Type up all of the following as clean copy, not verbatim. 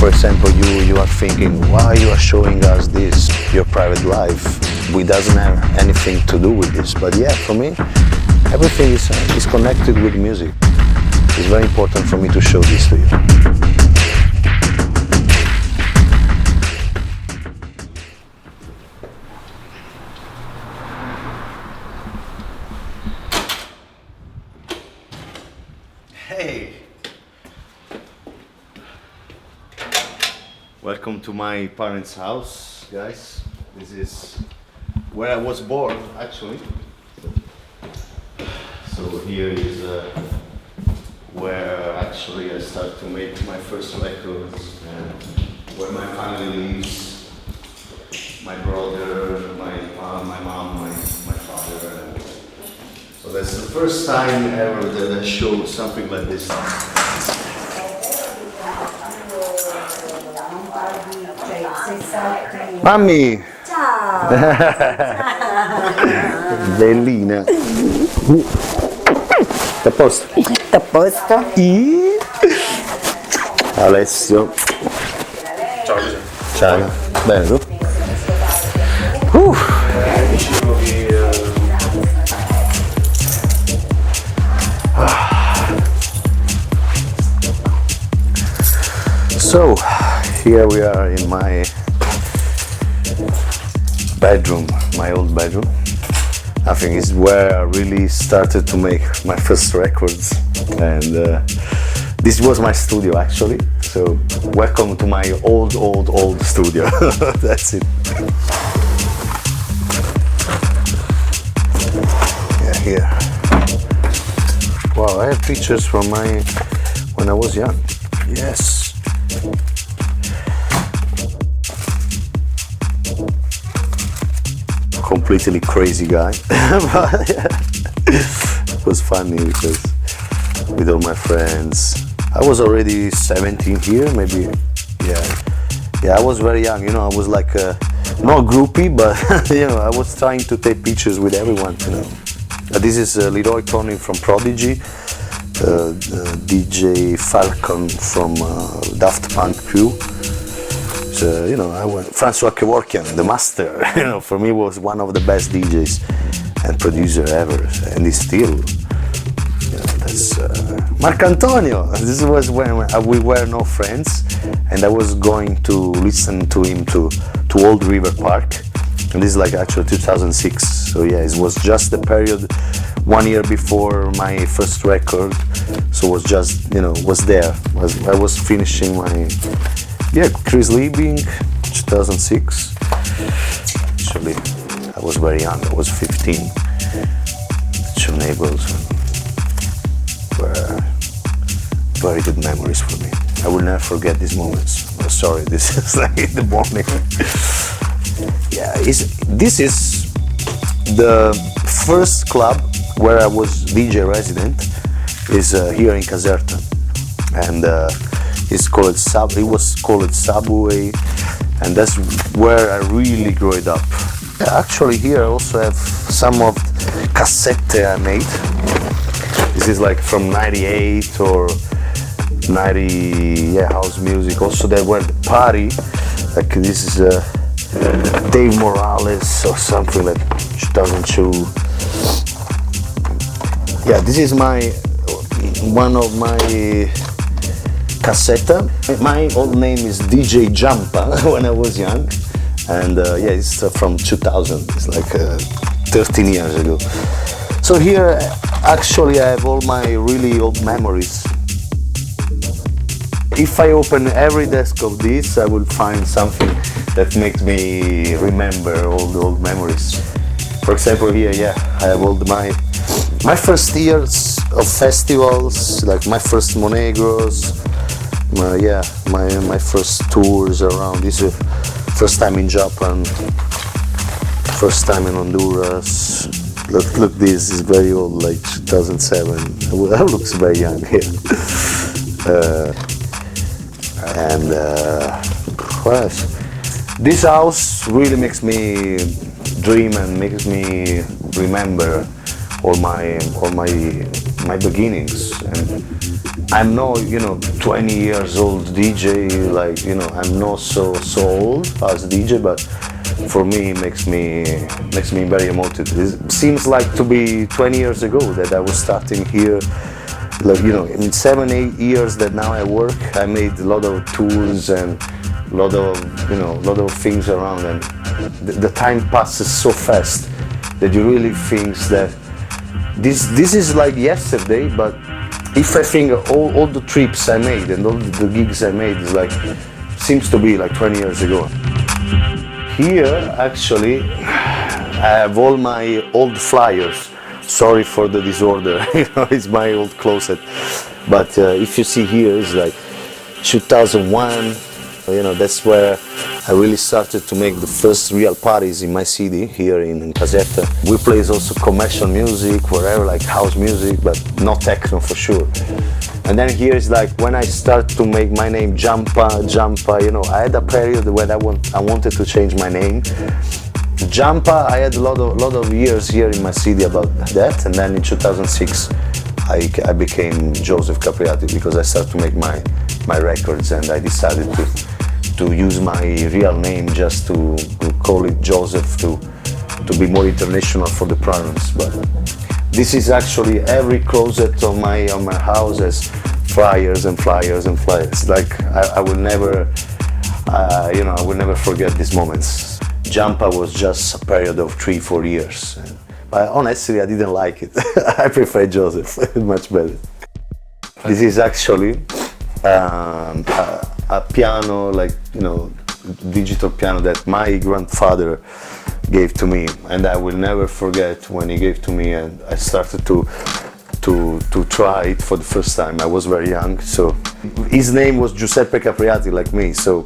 for example, you are thinking, why you are showing us this, your private life? We doesn't have anything to do with this. But yeah, for me, everything is connected with music. It's very important for me to show this to you. Hey! Welcome to my parents' house, guys. This is where I was born, actually. So here is where actually I start to make my first records, and where my family lives. My brother, my mom, my father. So that's the first time ever that I showed something like this. Mammi! Ciao! Bellina! A posto? A posto? Alessio. Ciao. Ciao. Bene tu? So, here we are in my bedroom, my old bedroom. I think it's where I really started to make my first records, and this was my studio actually. So welcome to my old studio. That's it. Yeah, here. Wow, I have pictures from when I was young. Yes. Completely crazy guy, but yeah, it was funny because with all my friends, I was already 17 here, maybe. Yeah, I was very young. You know, I was like not groupie, but you know, I was trying to take pictures with everyone. You know, this is Leroy Conning from Prodigy, DJ Falcon from Daft Punk crew. So, you know, François Kevorkian, the master, you know, for me was one of the best DJs and producer ever, and he's still, you know, that's Marc Antonio. This was when we were no friends, and I was going to listen to him to Old River Park, and this is like actually 2006. So yeah, it was just the period 1 year before my first record. So it was just, you know, I was finishing my. Yeah, Chris Liebing, 2006. Actually, I was very young, I was 15. Two Naples were very good memories for me. I will never forget these moments. Oh, sorry, this is like in the morning. Yeah, this is the first club where I was DJ resident, is here in Caserta. And it was called Subway, and that's where I really grew it up. Actually, here I also have some of cassette I made. This is like from 98 or 90, yeah, house music. Also, there were the party, like this is Dave Morales or something like 2002. Yeah, this is one of my cassette. My old name is DJ Jumpa when I was young, and yeah, it's from 2000. It's like 13 years ago. So here, actually, I have all my really old memories. If I open every desk of this, I will find something that makes me remember all the old memories. For example, here, yeah, I have all my first years of festivals, like my first Monegros. My first tours around. This is first time in Japan, first time in Honduras. Look, this is very old, like 2007. I looks very young here. What else? This house really makes me dream and makes me remember all my beginnings. And I'm not, 20 years old DJ, like, I'm not so old as DJ, but for me, it makes me very emotive. It seems like to be 20 years ago that I was starting here. Like, in 7-8 years that now I work, I made a lot of tours and a lot of things around, and the time passes so fast that you really think that this is like yesterday. But if I think all the trips I made and all the gigs I made is like seems to be like 20 years ago. Here, actually, I have all my old flyers. Sorry for the disorder, it's my old closet. But if you see here, it's like 2001. That's where I really started to make the first real parties in my city, here in Caserta. We play also commercial music, whatever, like house music, but not techno for sure. And then here is like when I start to make my name Jumpa. I had a period when I wanted to change my name. Jumpa, I had a lot of years here in my city about that, and then in 2006 I became Joseph Capriati because I started to make my records, and I decided to use my real name just to call it Joseph to be more international for the prominence. But this is actually every closet on my house has flyers and flyers and flyers. Like I will never, I will never forget these moments. Jumpa was just a period of 3-4 years, but honestly I didn't like it. I prefer Joseph much better. This is actually a piano, like digital piano that my grandfather gave to me, and I will never forget when he gave to me, and I started to try it for the first time. I was very young, so his name was Giuseppe Capriati, like me, so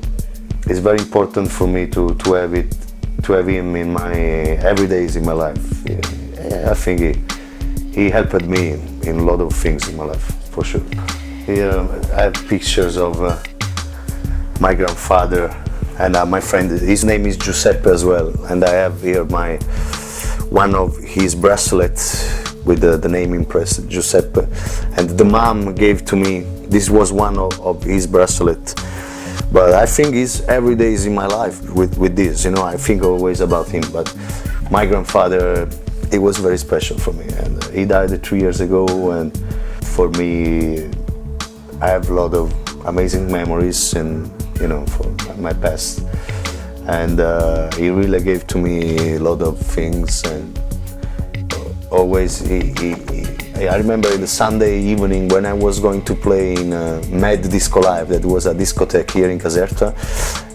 it's very important for me to have him in my everydays in my life. I think he helped me in a lot of things in my life, for sure. Here I have pictures of my grandfather and my friend. His name is Giuseppe as well, and I have here one of his bracelets with the name impressed, Giuseppe. And the mom gave to me. This was one of his bracelets. But I think he's every day is in my life with this, I think always about him. But my grandfather, it was very special for me, and he died 3 years ago, and for me, I have a lot of amazing memories and, for my past. And he really gave to me a lot of things, and always I remember in the Sunday evening when I was going to play in Mad Disco Live, that was a discotheque here in Caserta,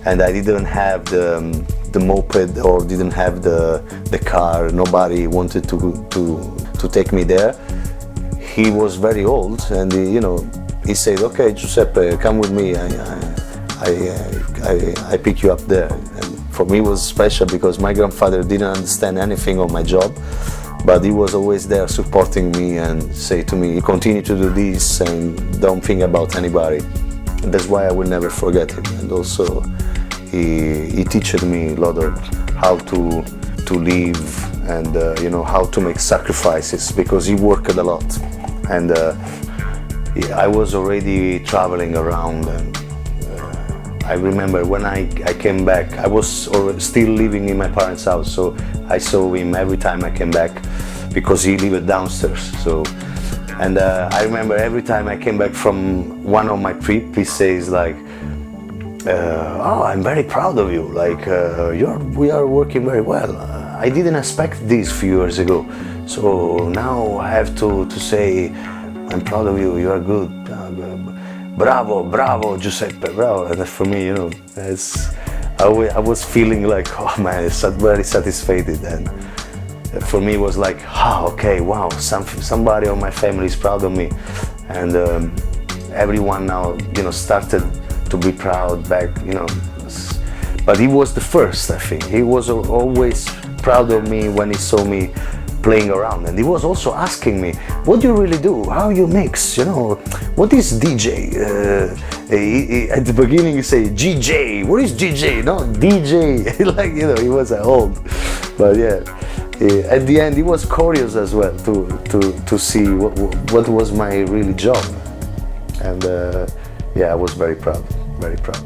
and I didn't have the moped or didn't have the car. Nobody wanted to take me there. He was very old, and he said, "Okay, Giuseppe, come with me. I pick you up there." And for me, it was special because my grandfather didn't understand anything of my job. But he was always there supporting me and say to me, continue to do this and don't think about anybody. And that's why I will never forget him. And also he taught me a lot of how to live and how to make sacrifices, because he worked a lot. And I was already traveling around, and I remember when I came back, I was still living in my parents' house, so I saw him every time I came back because he lived downstairs. And I remember every time I came back from one of my trips, he says like, "Oh, I'm very proud of you. Like we are working very well. I didn't expect this a few years ago, so now I have to say I'm proud of you. You are good. Bravo, Giuseppe, bravo." And for me, I was feeling like, oh man, it's very satisfied. And for me, it was like, okay, wow, somebody on my family is proud of me. And everyone now, started to be proud back, But he was the first, I think. He was always proud of me when he saw me playing around, and he was also asking me, "What do you really do? How you mix? What is DJ?" At the beginning, he say GJ. What is GJ? No, DJ. Like he was old, but yeah. At the end, he was curious as well to see what was my really job, and yeah, I was very proud, very proud.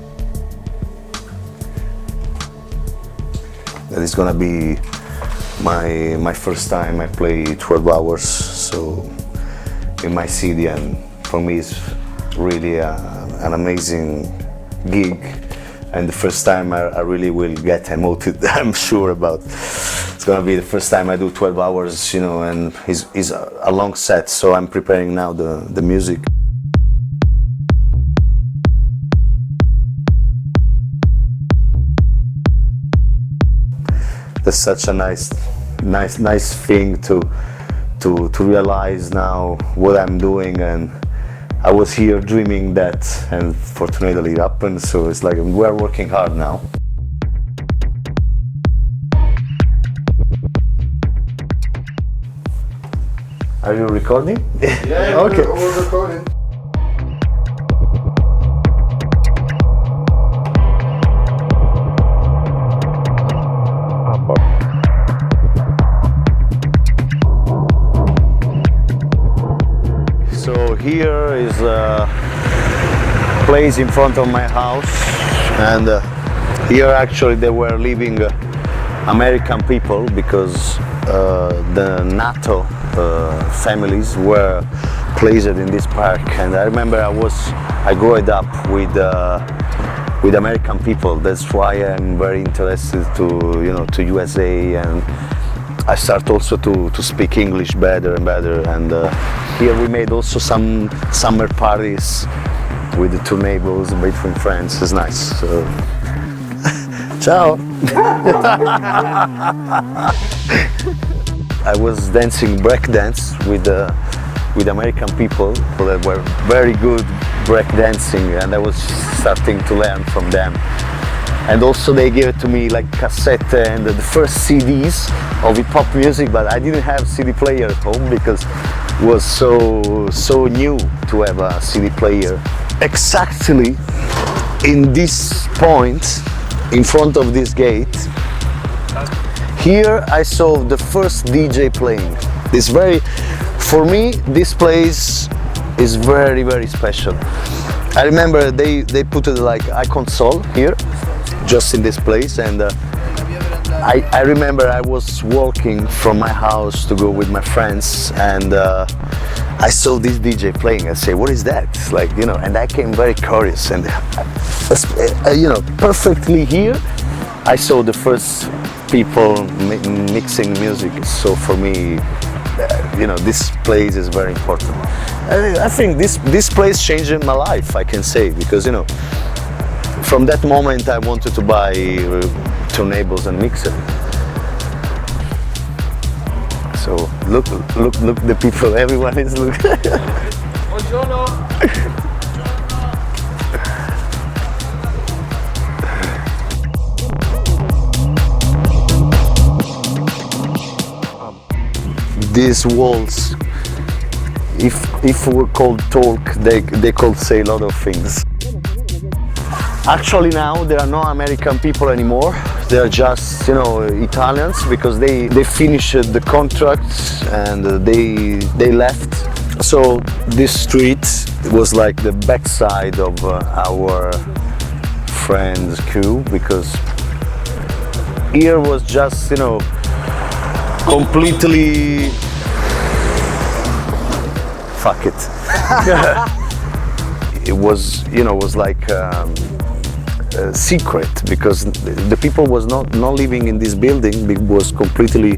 That is gonna be my first time I play 12 hours, so in my city, and for me it's really an amazing gig, and the first time I really will get emoted. I'm sure about. It's gonna be the first time I do 12 hours, you know, and it's a long set, so I'm preparing now the music. That's such a nice thing to realize now what I'm doing, and I was here dreaming that, and fortunately it happened. So it's like we're working hard now. Are you recording? Yeah, okay. We're recording. So here is a place in front of my house, and here actually they were living American people, because the NATO families were placed in this park. And I remember I grew up with American people. That's why I'm very interested to USA, and I start also to speak English better and better. And here we made also some summer parties with the two neighbors between friends. It's nice. So. Ciao. I was dancing break dance with American people that were very good break dancing, and I was starting to learn from them. And also they gave it to me like cassette and the first CDs of hip hop music, but I didn't have CD player at home because it was so new to have a CD player. Exactly in this point, in front of this gate, here I saw the first DJ playing. For me, this place is very, very special. I remember they put it like a console here, just in this place, and I remember I was walking from my house to go with my friends, and I saw this DJ playing. I say, what is that? Like, and I came very curious, and perfectly here, I saw the first people mixing music. So for me, this place is very important. I think this place changed my life, I can say, because from that moment I wanted to buy turntables and mixer. So look the people, everyone is looking. Buongiorno. These walls, if we could talk, they could say a lot of things. Actually now there are no American people anymore. They are just Italians, because they finished the contract and they left. So this street was like the backside of our friends' crew, because here was just completely fuck it. It was like a secret, because the people was not living in this building. It was completely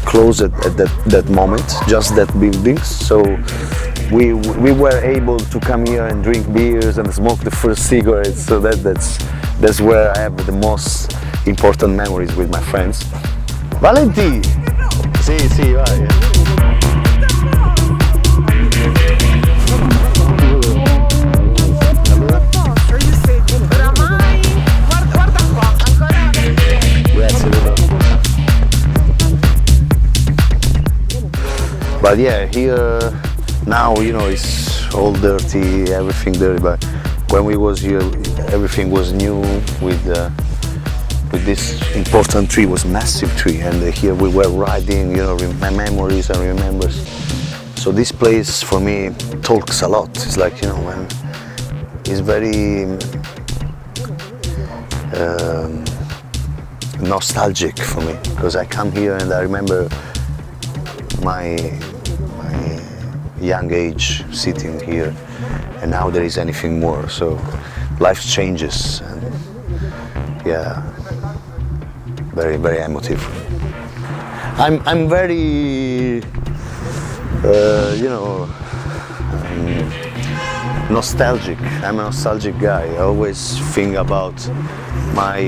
closed at that moment, just that building. So we were able to come here and drink beers and smoke the first cigarettes. So that's where I have the most important memories with my friends. Valenti! Sì, vai. But yeah, here now it's all dirty, everything dirty. But when we was here, everything was new with this important tree. Was massive tree, and here we were riding. My memories and remembers. So this place for me talks a lot. It's like, you know, when it's very nostalgic for me, because I come here and I remember my young age sitting here, and now there is anything more. So life changes, and yeah, very, very emotive. I'm very, you know, nostalgic. I'm a nostalgic guy. I always think about my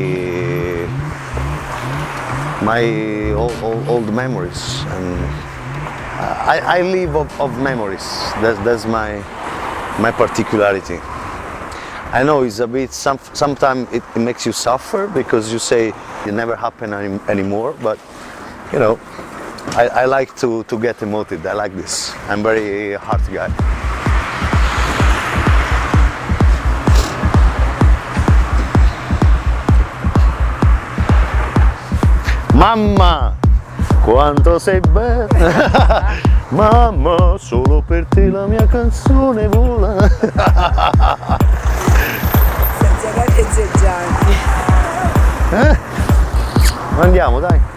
old memories, and I live of memories. That's my particularity. I know it's a bit, sometimes it makes you suffer because you say it never happen anymore, but you know, I like to get emoted. I like this. I'm very heart guy. Mamma, quanto sei bella. Mamma, solo per te la mia canzone vola. Senza gareggianti. Andiamo, dai.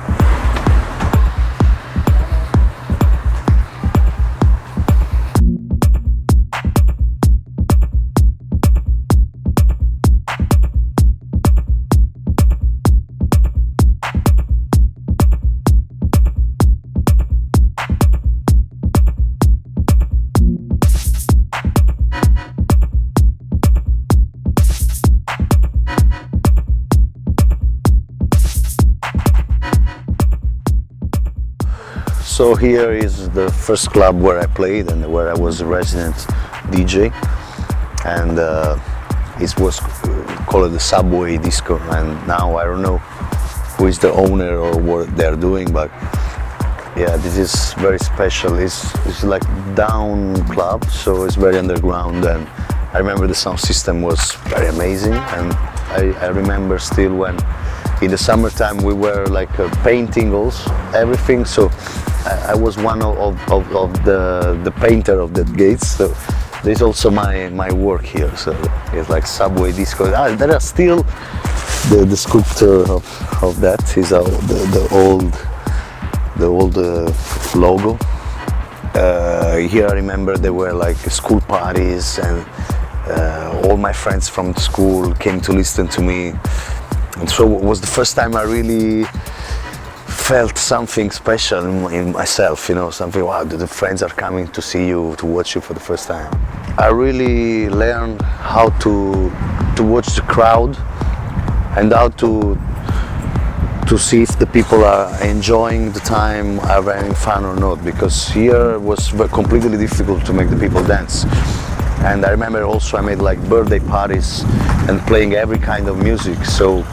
So here is the first club where I played and where I was a resident DJ, and it was called the Subway Disco, and now I don't know who is the owner or what they're doing, but yeah, this is very special. It's like down club, so it's very underground, and I remember the sound system was very amazing, and I remember still when in the summertime we were like painting also everything, so I was one of the painter of the gates, so there's also my work here. So it's like Subway Disco. There are still the sculptor of that is the old logo. Here I remember there were like school parties, and all my friends from school came to listen to me, and so it was the first time I really felt something special in myself, you know, something, wow, the friends are coming to see you, to watch you for the first time. I really learned how to watch the crowd and how to see if the people are enjoying the time, are having fun or not, because here it was completely difficult to make the people dance. And I remember also I made like birthday parties and playing every kind of music, so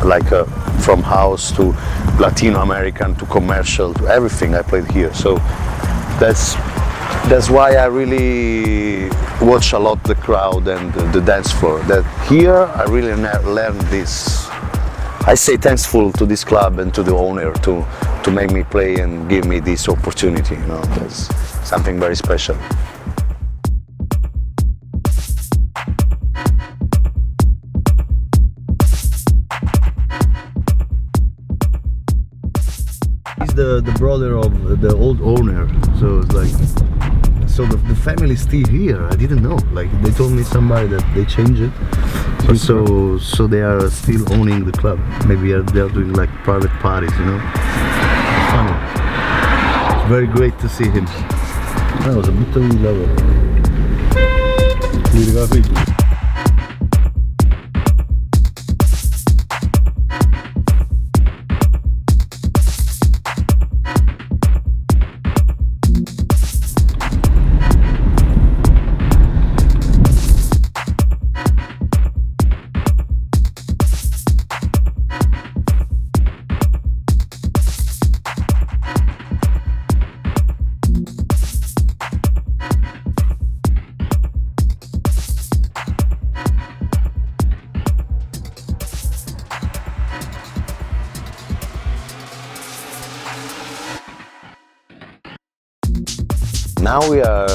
like from house to Latino American to commercial to everything I played here. So that's why I really watch a lot the crowd and the dance floor. That here I really learned this. I say thankful to this club and to the owner to make me play and give me this opportunity. You know, that's something very special. He's the brother of the old owner, so it's like, so the family is still here. I didn't know. Like they told me somebody that they changed it, so they are still owning the club. Maybe they're doing like private parties, you know. It's funny. It's very great to see him. That was a bit of level. Now we are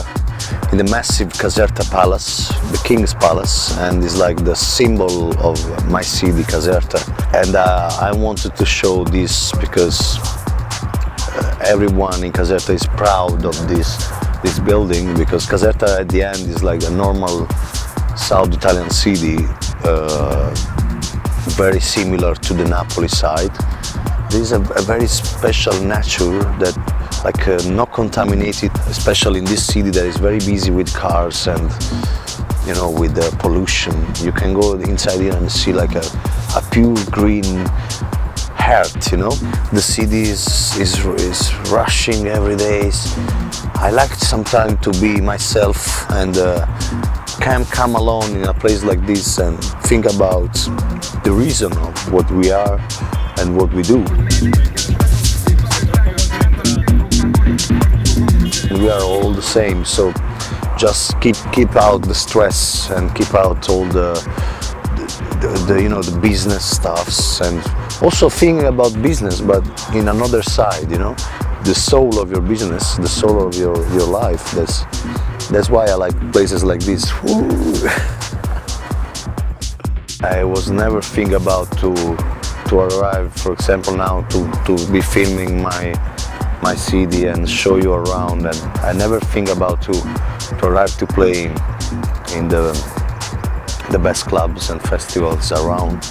in the massive Caserta Palace, the King's Palace, and it's like the symbol of my city, Caserta. And I wanted to show this because everyone in Caserta is proud of this building, because Caserta at the end is like a normal South Italian city, very similar to the Napoli side. There is a very special nature that not contaminated, especially in this city that is very busy with cars and with the pollution. You can go inside here and see like a pure green heart. The city is rushing every day. I like sometimes to be myself and can come alone in a place like this and think about the reason of what we are and what we do. We are all the same, so just keep out the stress and keep out all the business stuffs, and also thinking about business, but in another side, the soul of your business, the soul of your life. That's why I like places like this. I was never thinking about to arrive, for example, now to be filming my CD and show you around, and I never think about to arrive to play in the best clubs and festivals around.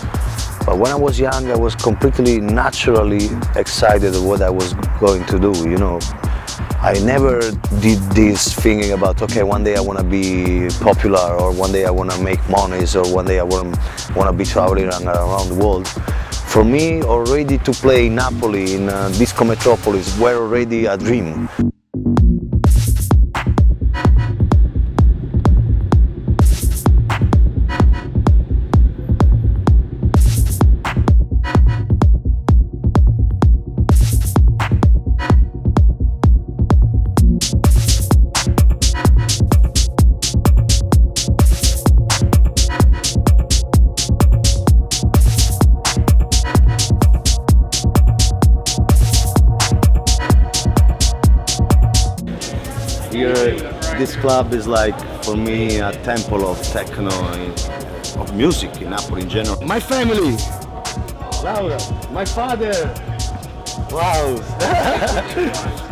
But when I was young, I was completely naturally excited at what I was going to do. I never did this thinking about, okay, one day I want to be popular, or one day I want to make monies, or one day I want to be traveling around the world. For me, already to play in Napoli, in Disco Metropolis, were already a dream. Here, this club is like, for me, a temple of techno, of music in Napoli in general. My family! Laura, my father! Wow!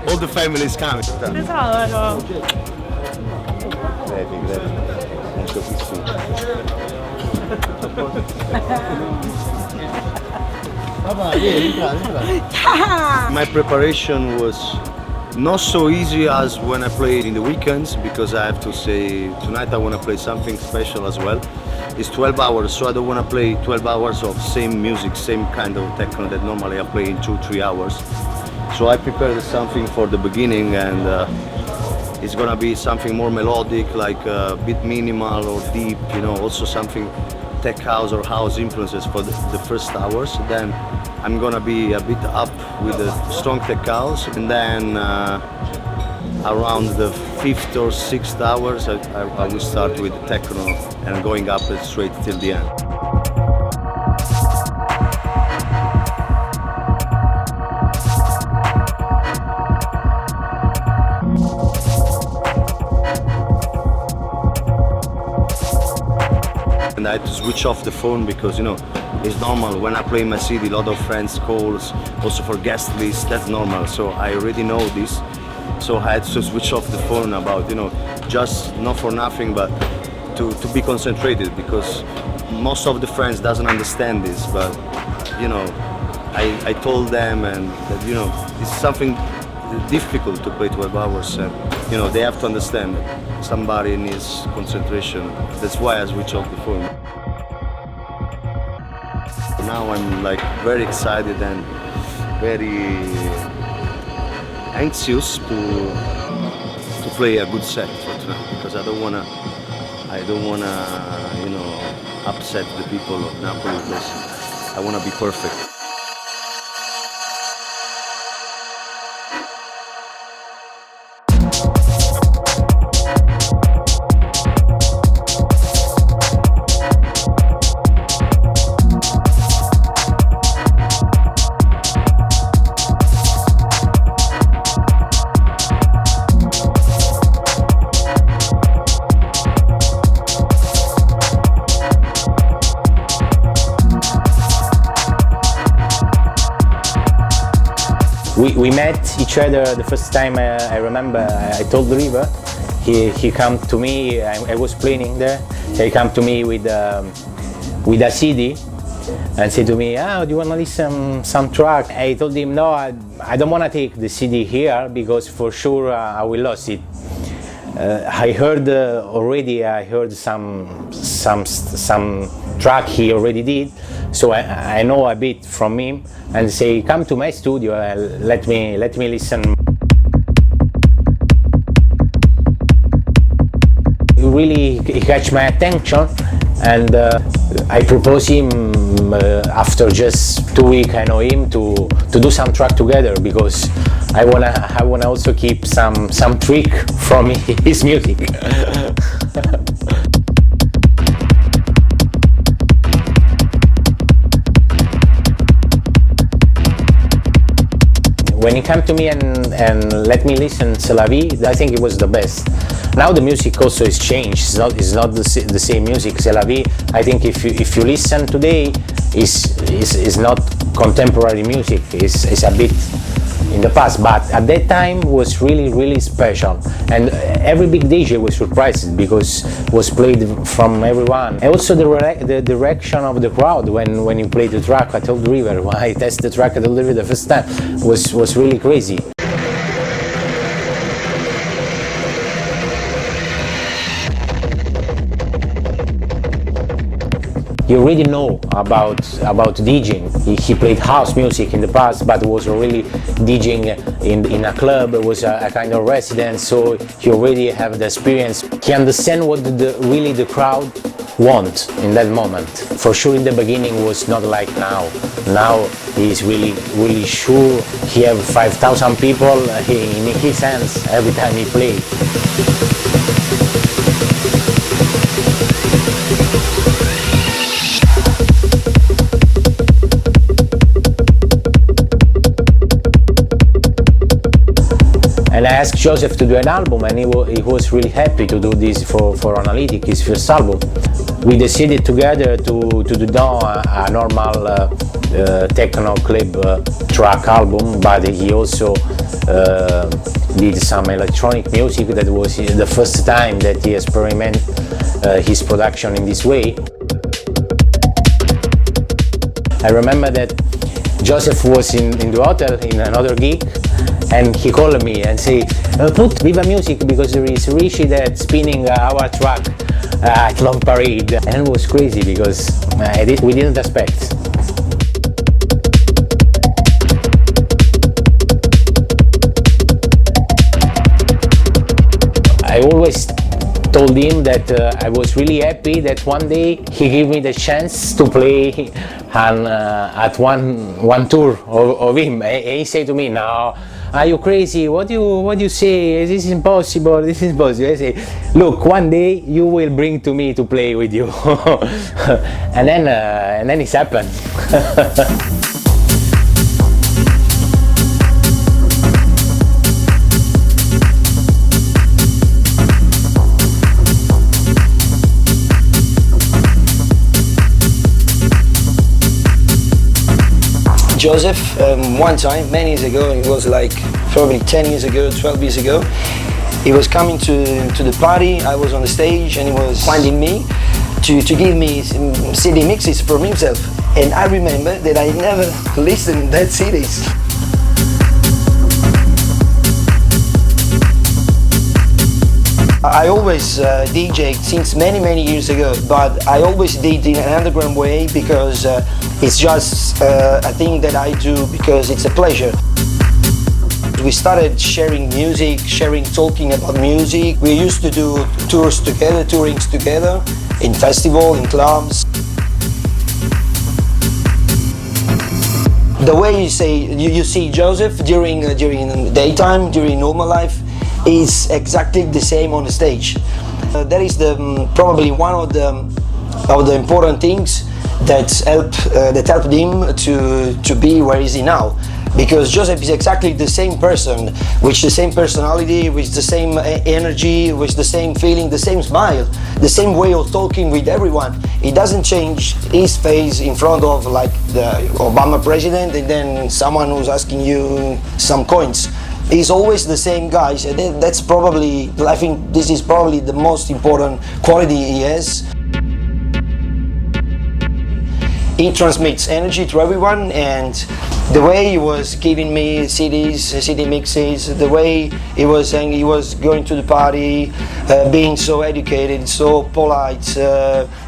All the family is coming. Tesoro. My preparation was not so easy as when I played in the weekends, because I have to say tonight I want to play something special as well. It's 12 hours, so I don't want to play 12 hours of same music, same kind of techno that normally I play in 2-3 hours. So I prepared something for the beginning, and it's gonna be something more melodic, like a bit minimal or deep, also something tech house or house influences for the first hours. Then I'm gonna be a bit up with the strong tech house, and then around the 5th or 6th hours I will start with the techno and going up straight till the end. And I had to switch off the phone because, it's normal. When I play in my city, a lot of friends calls, also for guest lists, that's normal. So I already know this. So I had to switch off the phone about, just not for nothing, but to be concentrated, because most of the friends doesn't understand this. But, I told them, and that, it's something difficult to play 12 hours, and, they have to understand that somebody needs concentration. That's why I switch off the phone. Now I'm like very excited and very anxious to play a good set for tonight, because I don't wanna upset the people of Napoli, because I wanna be perfect. We met each other the first time. I remember I told the River. He come to me. I was playing there. He come to me with a CD and said to me, "Oh, do you want to listen some track?" I told him, "No, I don't want to take the CD here because for sure I will lose it." I heard already. I heard some track he already did, so I know a bit from him. And say, "Come to my studio. Let me listen." Really, he catch my attention, and I propose him after just 2 weeks. I know him to do some track together because I wanna also keep some trick from his music. When he came to me and let me listen to La Vie, I think it was the best. Now the music also is changed. It's not the same music. C'est la vie. I think if you listen today, is not contemporary music. It's a bit in the past. But at that time was really special. And every big DJ was surprised because it was played from everyone. And also the direction of the crowd when you play the track at Old River. When I tested the track at Old River the first time was really crazy. He already know about DJing. He played house music in the past, but was really DJing in a club. It was a kind of residence, so he already have the experience. He understand what really the crowd want in that moment. For sure, in the beginning was not like now. Now he is really sure. He have 5,000 people in his hands every time he play. And I asked Joseph to do an album, and he was really happy to do this for Analytic, his first album. We decided together to do a normal techno club track album, but he also did some electronic music. That was the first time that he experimented his production in this way. I remember that Joseph was in the hotel in another gig, and he called me and say, "Put Viva Music because there is Rishi that's spinning our track at Long Parade." And it was crazy because we didn't expect. I always told him that I was really happy that one day he gave me the chance to play at one tour of him. He said to me, "No, are you crazy? What do you say? This is impossible. This is impossible." I say, "Look, one day you will bring to me to play with you." and then it's happened. Joseph, one time, many years ago, it was like probably 10 years ago, 12 years ago, he was coming to the party. I was on the stage and he was finding me to give me some CD mixes from himself. And I remember that I never listened that CDs. I always DJed since many years ago, but I always did in an underground way because it's just a thing that I do because it's a pleasure. We started sharing music, talking about music. We used to do tourings together, in festivals, in clubs. The way you see Joseph during daytime, during normal life, is exactly the same on the stage. That is probably one of the important things that helped him to be where is he now. Because Joseph is exactly the same person, with the same personality, with the same energy, with the same feeling, the same smile the same way of talking with everyone. He doesn't change his face in front of like the Obama president and then someone who's asking you some coins. He's always the same guy. So that's probably, I think this is probably the most important quality he has. He transmits energy to everyone, and the way he was giving me CDs, CD mixes, the way he was saying he was going to the party, being so educated, so polite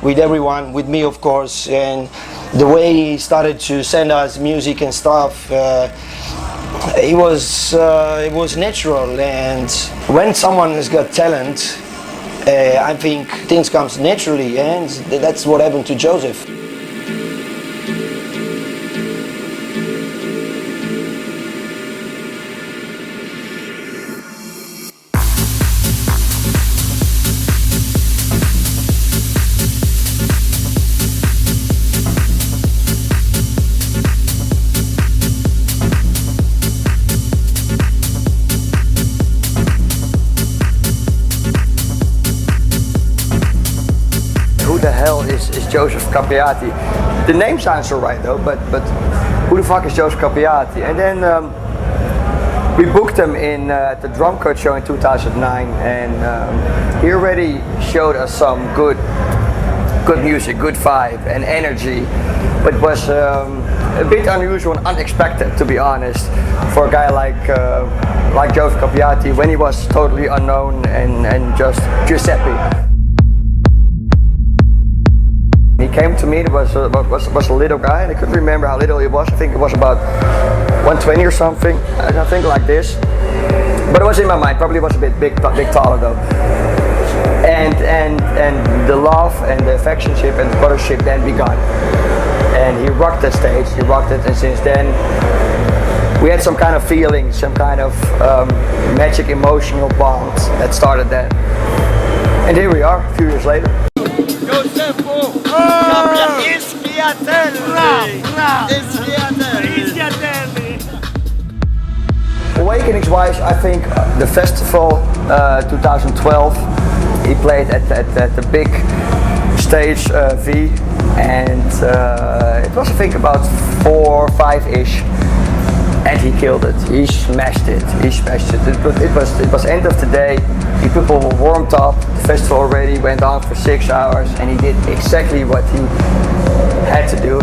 with everyone, with me of course, and the way he started to send us music and stuff, it was natural. And when someone has got talent, I think things come naturally, and that's what happened to Joseph. Who the hell is Joseph Capriati? The name sounds so right though, but who the fuck is Joseph Capriati? And then we booked him in at the Drumcode show in 2009, and he already showed us some good music, good vibe and energy, but was a bit unusual and unexpected, to be honest, for a guy like Joseph Capriati when he was totally unknown and just Giuseppe. He came to me, it was a little guy, and I couldn't remember how little he was. I think it was about 120 or something, I think like this. But it was in my mind, probably was a bit big taller though. And the love and the affectionship and the brothership then began. And he rocked that stage, he rocked it, and since then we had some kind of feeling, some kind of magic emotional bond that started then. And here we are, a few years later. Joseph Awakenings wise, I think the festival 2012, he played at the big stage V, and it was I think about 4 or 5-ish, and he killed it. He smashed it. It was end of the day. The people were warmed up. The festival already went on for 6 hours, and he did exactly what he had to do.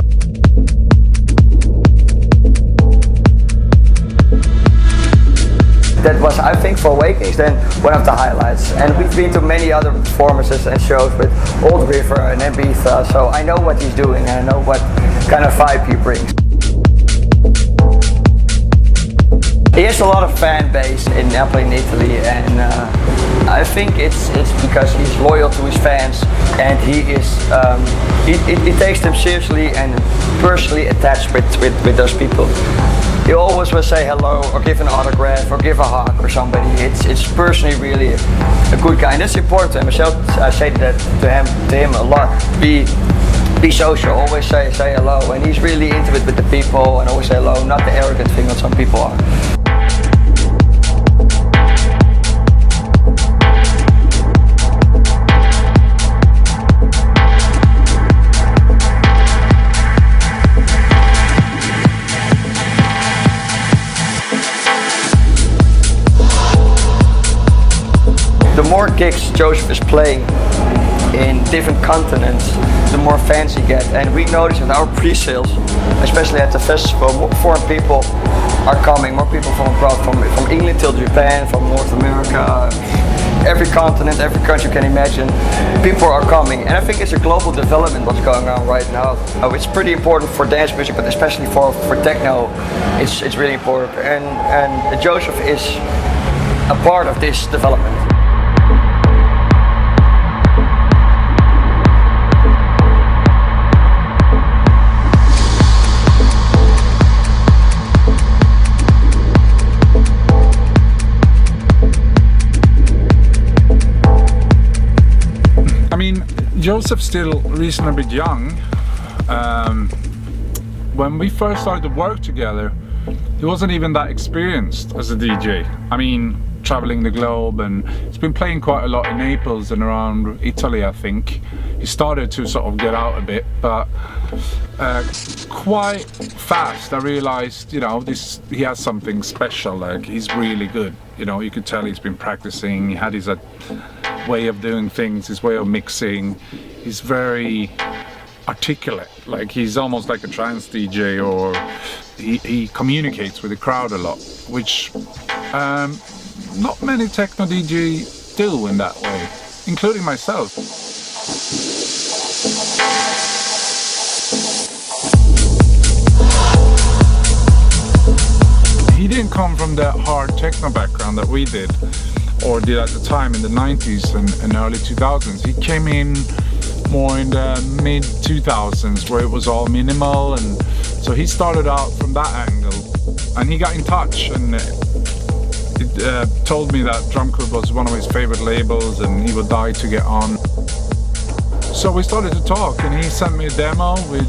That was, I think, for Awakenings then one of the highlights. And we've been to many other performances and shows with Old River and Ibiza, so I know what he's doing and I know what kind of vibe he brings. He has a lot of fan base in Napoli, in Italy, and I think it's because he's loyal to his fans, and he takes them seriously and personally attached with those people. He always will say hello or give an autograph or give a hug or somebody. It's personally really a good guy, and that's important to him. I say that to him a lot. Be social, always say hello, and he's really into it with the people and always say hello, not the arrogant thing that some people are. The more gigs Joseph is playing in different continents, the more fans he gets. And we notice in our pre-sales, especially at the festival, more foreign people are coming, more people from abroad, from England till Japan, from North America, every continent, every country you can imagine, people are coming. And I think it's a global development what's going on right now. It's pretty important for dance music, but especially for techno, it's really important. And Joseph is a part of this development. Joseph's still reasonably young. When we first started to work together, he wasn't even that experienced as a DJ. I mean, traveling the globe, and he's been playing quite a lot in Naples and around Italy, I think. He started to sort of get out a bit, but quite fast I realized, you know, he has something special. Like, he's really good. You know, you could tell he's been practicing. He had his way of doing things, his way of mixing. He's very articulate. Like, he's almost like a trance DJ, or he communicates with the crowd a lot, which not many techno DJs do in that way, including myself. He didn't come from that hard techno background that we did, or did at the time in the 90s and early 2000s. He came in more in the mid 2000s, where it was all minimal, and so he started out from that angle. And he got in touch and told me that Drumcode was one of his favorite labels and he would die to get on. So we started to talk, and he sent me a demo with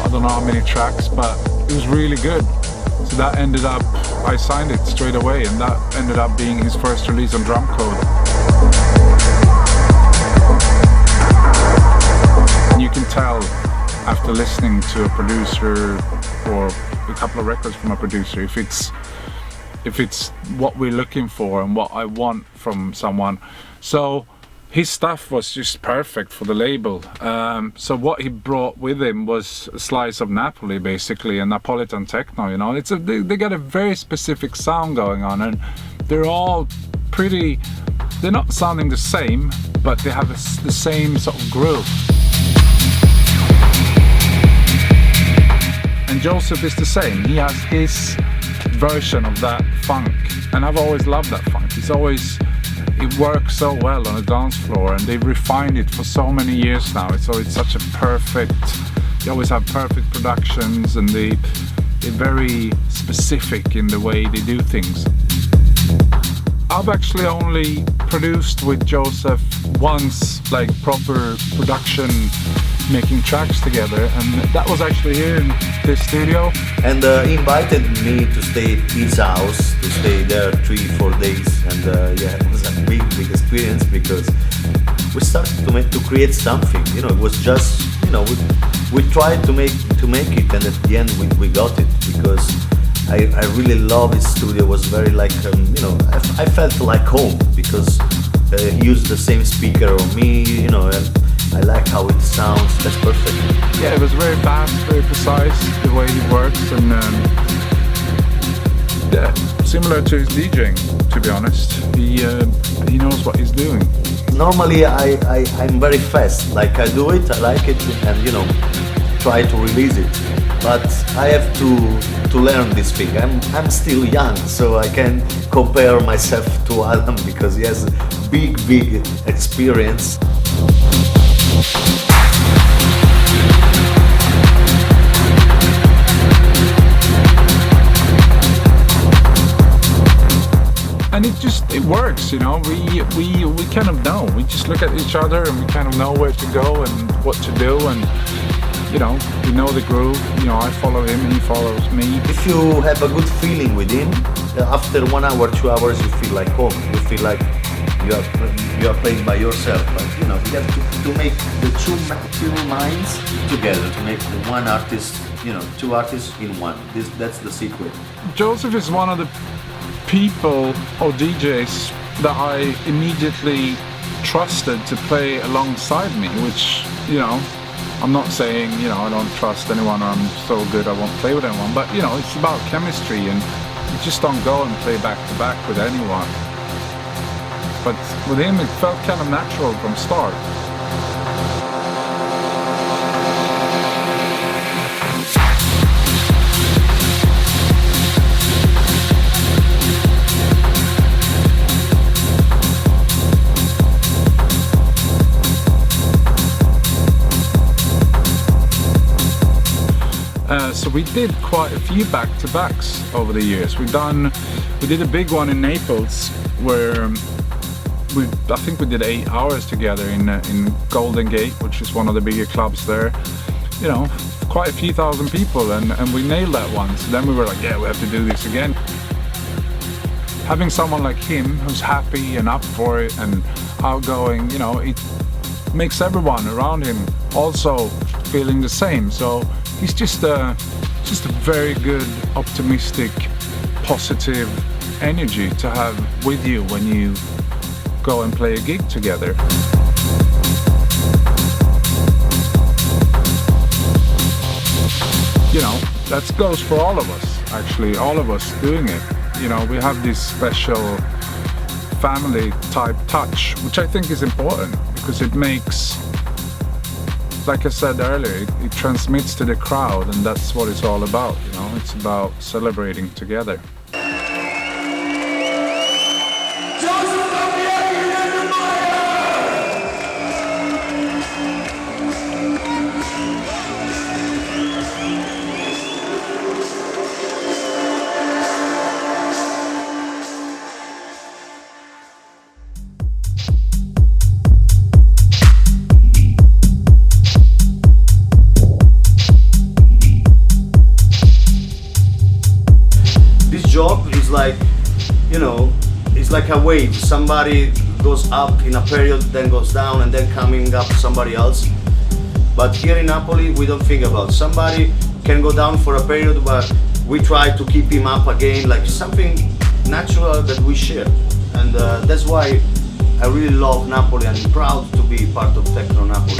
I don't know how many tracks, but it was really good. So that ended up, I signed it straight away, and that ended up being his first release on Drumcode. And you can tell after listening to a producer or a couple of records from a producer if it's what we're looking for and what I want from someone. So his stuff was just perfect for the label. So what he brought with him was a slice of Napoli, basically, and Napolitan techno. You know, they got a very specific sound going on, and they're all pretty. They're not sounding the same, but they have the same sort of groove. And Joseph is the same. He has his version of that funk, and I've always loved that funk. It works so well on a dance floor, and they've refined it for so many years now. So it's such a perfect. They always have perfect productions, and they're very specific in the way they do things. I've actually only produced with Joseph once, like proper production, making tracks together, and that was actually here in this studio. And he invited me to stay at his house, to stay there 3-4 days, and yeah, it was a big experience, because we started to create something. You know, it was just, you know, we tried to make it, and at the end we got it, because I really love his studio. It was very like, you know, I felt like home, because he used the same speaker on me, you know, and I like how it sounds. That's perfect. Yeah, it was very fast, very precise, the way he works, and yeah, similar to his DJing, to be honest. He knows what he's doing. Normally I'm very fast, like I do it, I like it, and you know, try to release it. But I have to learn this thing. I'm still young, so I can compare myself to Adam, because he has big experience. And it works, you know. We kind of know. We just look at each other and we kind of know where to go and what to do, and you know, we know the groove. You know, I follow him, he follows me. If you have a good feeling with him, after 1 hour, 2 hours, you feel like home. You feel like you are playing by yourself. But you know, you have to make the two minds together, to make one artist, you know, two artists in one. That's the secret. Joseph is one of the people or DJs that I immediately trusted to play alongside me, which, you know, I'm not saying, you know, I don't trust anyone or I'm so good I won't play with anyone, but you know, it's about chemistry, and you just don't go and play back to back with anyone. But with him it felt kind of natural from start. So we did quite a few back-to-backs over the years. We did a big one in Naples where I think we did 8 hours together in Golden Gate, which is one of the bigger clubs there. You know, quite a few thousand people, and we nailed that one. So then we were like, yeah, we have to do this again. having someone like him who's happy and up for it and outgoing, you know, it makes everyone around him also feeling the same. So he's just a very good, optimistic, positive energy to have with you when you go and play a gig together. You know, that goes for all of us, actually, all of us doing it. You know, we have this special family type touch, which I think is important because it makes, like I said earlier, it transmits to the crowd, and that's what it's all about, you know, it's about celebrating together. Joseph Capriati and Adam Beyer! This job is like, you know, it's like a wave. Somebody goes up in a period, then goes down, and then coming up somebody else. But here in Napoli, we don't think about somebody can go down for a period, but we try to keep him up again, like something natural that we share. And that's why I really love Napoli and I'm proud to be part of Techno Napoli.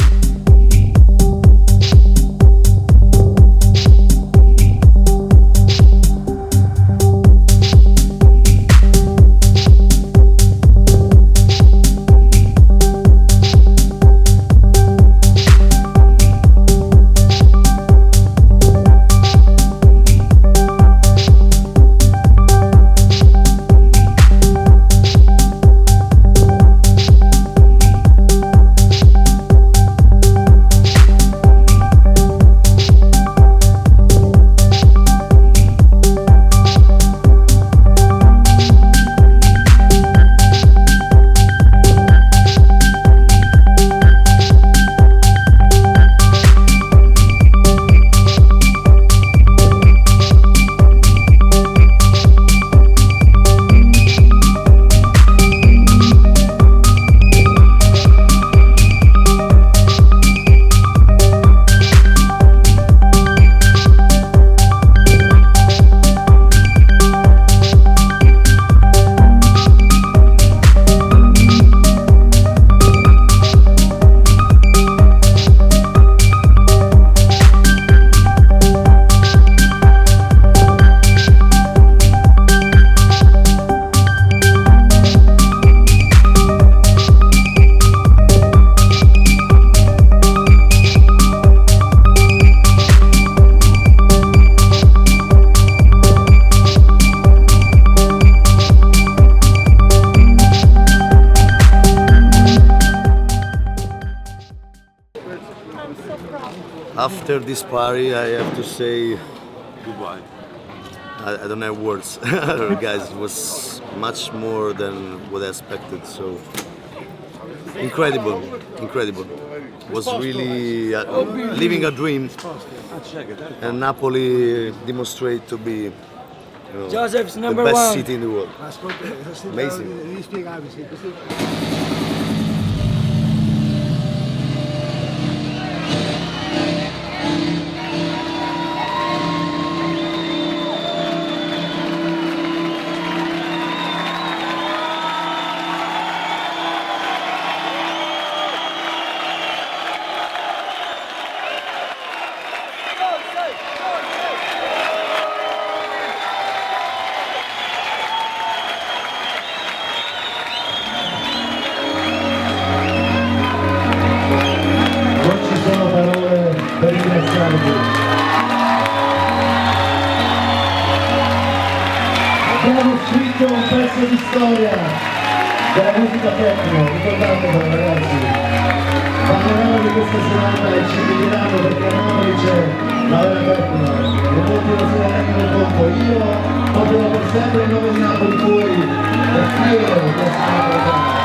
After this party, I have to say goodbye. I don't have words. Guys, it was much more than what I expected. So incredible, incredible. It was really living a dream. And Napoli demonstrated to be, you know, Joseph's the number best one. city in the world. Amazing. Abbiamo scritto un pezzo di storia della musica techno, ricordatevelo ragazzi. Parleremo di questa serata e ci diranno perché a Napoli c'è la vera techno e molti lo si rendono conto. Io porterò per sempre il nome di Napoli fuori e fiero di essere napoletano.